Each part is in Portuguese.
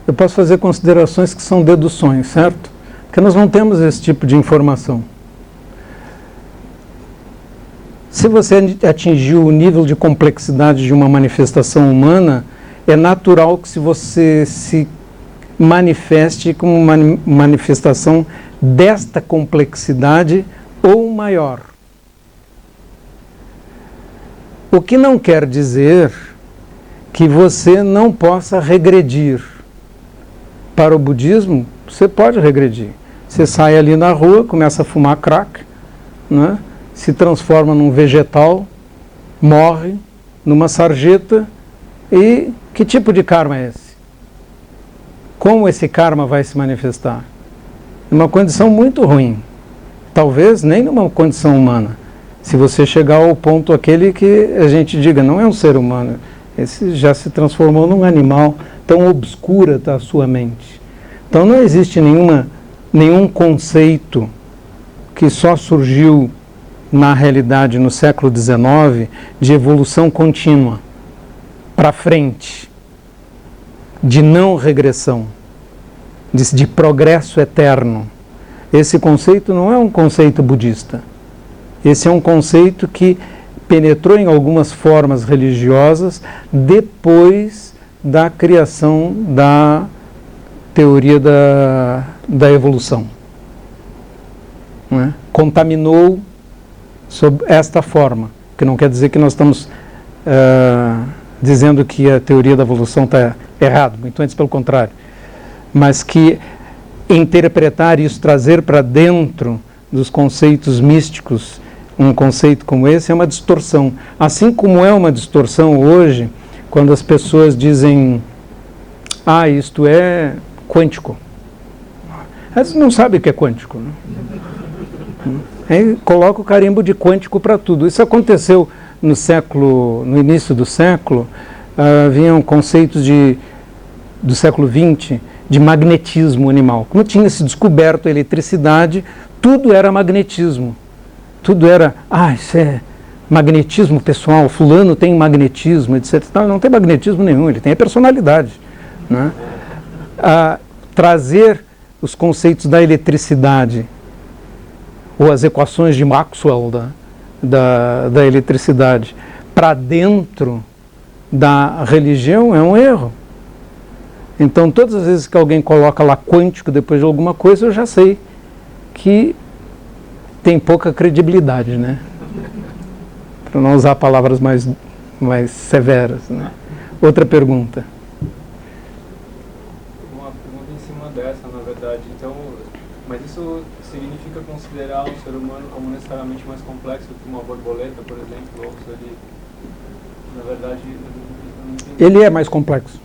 eu posso fazer considerações que são deduções, certo? Porque nós não temos esse tipo de informação. Se você atingiu o nível de complexidade de uma manifestação humana, é natural que se você se manifeste como uma manifestação desta complexidade ou maior. O que não quer dizer que você não possa regredir. Para o budismo, você pode regredir. Você sai ali na rua, começa a fumar crack, né? Se transforma num vegetal, morre numa sarjeta, e que tipo de karma é esse? Como esse karma vai se manifestar? Numa condição muito ruim, talvez nem numa condição humana. Se você chegar ao ponto aquele que a gente diga, não é um ser humano, esse já se transformou num animal, tão obscura está a sua mente. Então não existe nenhum conceito que só surgiu na realidade no século XIX de evolução contínua, para frente, de não regressão, de progresso eterno. Esse conceito não é um conceito budista. Esse é um conceito que penetrou em algumas formas religiosas depois da criação da teoria da evolução. Não é? Contaminou sob esta forma, que não quer dizer que nós estamos dizendo que a teoria da evolução está errada, muito antes pelo contrário, mas que interpretar isso, trazer para dentro dos conceitos místicos um conceito como esse é uma distorção. Assim como é uma distorção hoje, quando as pessoas dizem, isto é quântico. Elas não sabem o que é quântico, né? Aí coloca o carimbo de quântico para tudo. Isso aconteceu no início do século, haviam conceitos do século XX de magnetismo animal. Como tinha se descoberto a eletricidade, tudo era magnetismo. Tudo era, isso é magnetismo pessoal, fulano tem magnetismo, etc. Não tem magnetismo nenhum, ele tem a personalidade, né? Trazer os conceitos da eletricidade, ou as equações de Maxwell da eletricidade, para dentro da religião é um erro. Então, todas as vezes que alguém coloca lá quântico depois de alguma coisa, eu já sei que tem pouca credibilidade, né? Para não usar palavras mais severas, né? Outra pergunta. Uma pergunta em cima dessa, na verdade. Então, mas isso significa considerar o ser humano como necessariamente mais complexo que uma borboleta, por exemplo, ou seria, na verdade, eu não entendi. Ele é mais complexo.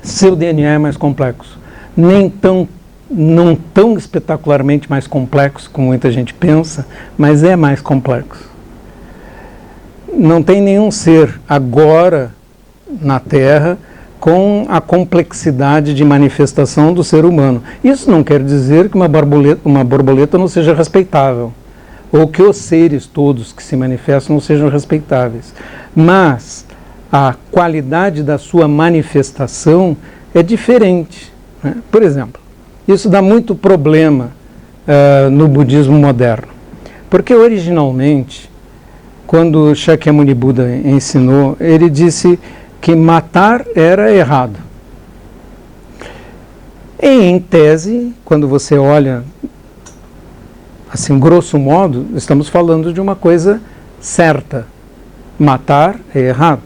Seu DNA é mais complexo. Não tão espetacularmente mais complexo como muita gente pensa, mas é mais complexo. Não tem nenhum ser agora na Terra com a complexidade de manifestação do ser humano. Isso não quer dizer que uma borboleta não seja respeitável, ou que os seres todos que se manifestam não sejam respeitáveis. Mas a qualidade da sua manifestação é diferente, né? Por exemplo, isso dá muito problema no budismo moderno, porque originalmente, quando Shakyamuni Buda ensinou, ele disse que matar era errado. E, em tese, quando você olha, assim, grosso modo, estamos falando de uma coisa certa. Matar é errado.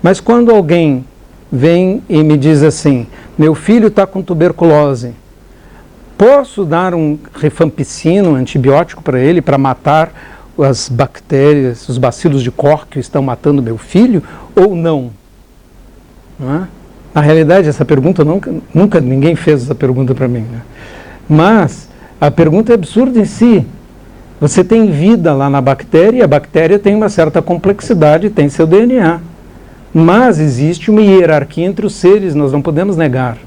Mas quando alguém vem e me diz assim, meu filho está com tuberculose, posso dar um rifampicina, um antibiótico para ele, para matar as bactérias, os bacilos de Koch que estão matando meu filho, ou não? Não é? Na realidade, essa pergunta, nunca ninguém fez essa pergunta para mim, né? Mas a pergunta é absurda em si. Você tem vida lá na bactéria, e a bactéria tem uma certa complexidade, tem seu DNA. Mas existe uma hierarquia entre os seres, nós não podemos negar.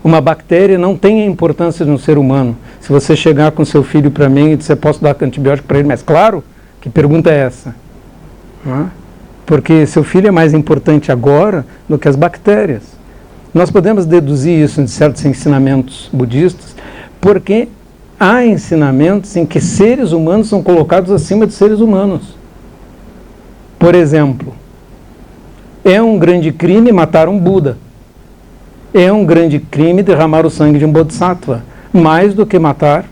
Uma bactéria não tem a importância de um ser humano. Se você chegar com seu filho para mim e disser, posso dar antibiótico para ele? Mas claro, que pergunta é essa? Não é? Porque seu filho é mais importante agora do que as bactérias. Nós podemos deduzir isso de certos ensinamentos budistas, porque há ensinamentos em que seres humanos são colocados acima de seres humanos. Por exemplo, é um grande crime matar um Buda. É um grande crime derramar o sangue de um Bodhisattva, mais do que matar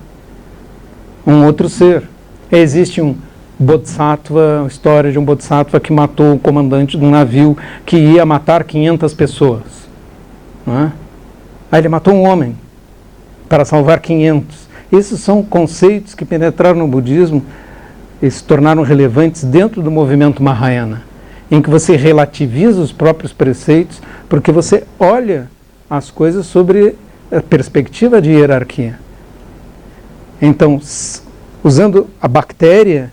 um outro ser. Existe um Bodhisattva, a história de um Bodhisattva que matou o comandante de um navio que ia matar 500 pessoas. Não é? Aí ele matou um homem para salvar 500. Esses são conceitos que penetraram no budismo e se tornaram relevantes dentro do movimento Mahayana, em que você relativiza os próprios preceitos, porque você olha as coisas sobre a perspectiva de hierarquia. Então, usando a bactéria,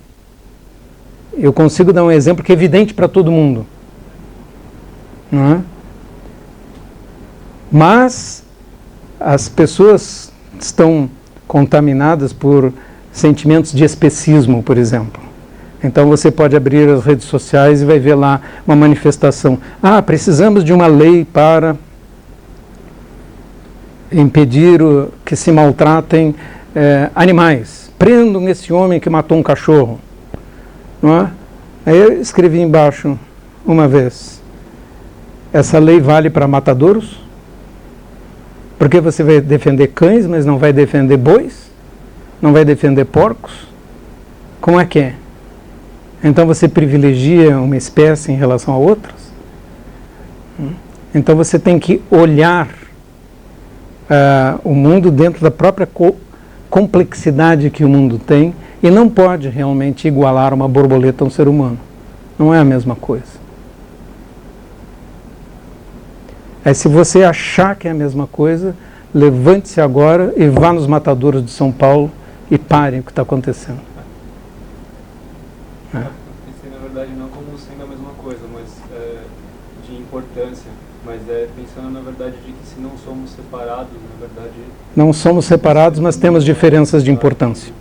eu consigo dar um exemplo que é evidente para todo mundo. Não é? Mas as pessoas estão contaminadas por sentimentos de especismo, por exemplo. Então você pode abrir as redes sociais e vai ver lá uma manifestação. Precisamos de uma lei para impedir que se maltratem animais. Prendam esse homem que matou um cachorro. Não é? Aí eu escrevi embaixo uma vez: essa lei vale para matadouros? Porque você vai defender cães, mas não vai defender bois? Não vai defender porcos? Como é que é? Então você privilegia uma espécie em relação a outras? Então você tem que olhar o mundo dentro da própria complexidade que o mundo tem, e não pode realmente igualar uma borboleta a um ser humano. Não é a mesma coisa. Aí, se você achar que é a mesma coisa, levante-se agora e vá nos matadouros de São Paulo e pare o que está acontecendo. Pensei, na verdade, não como sendo a mesma coisa, mas de importância, mas pensando, na verdade, de que se não somos separados, na verdade... Não somos separados, mas temos diferenças de importância.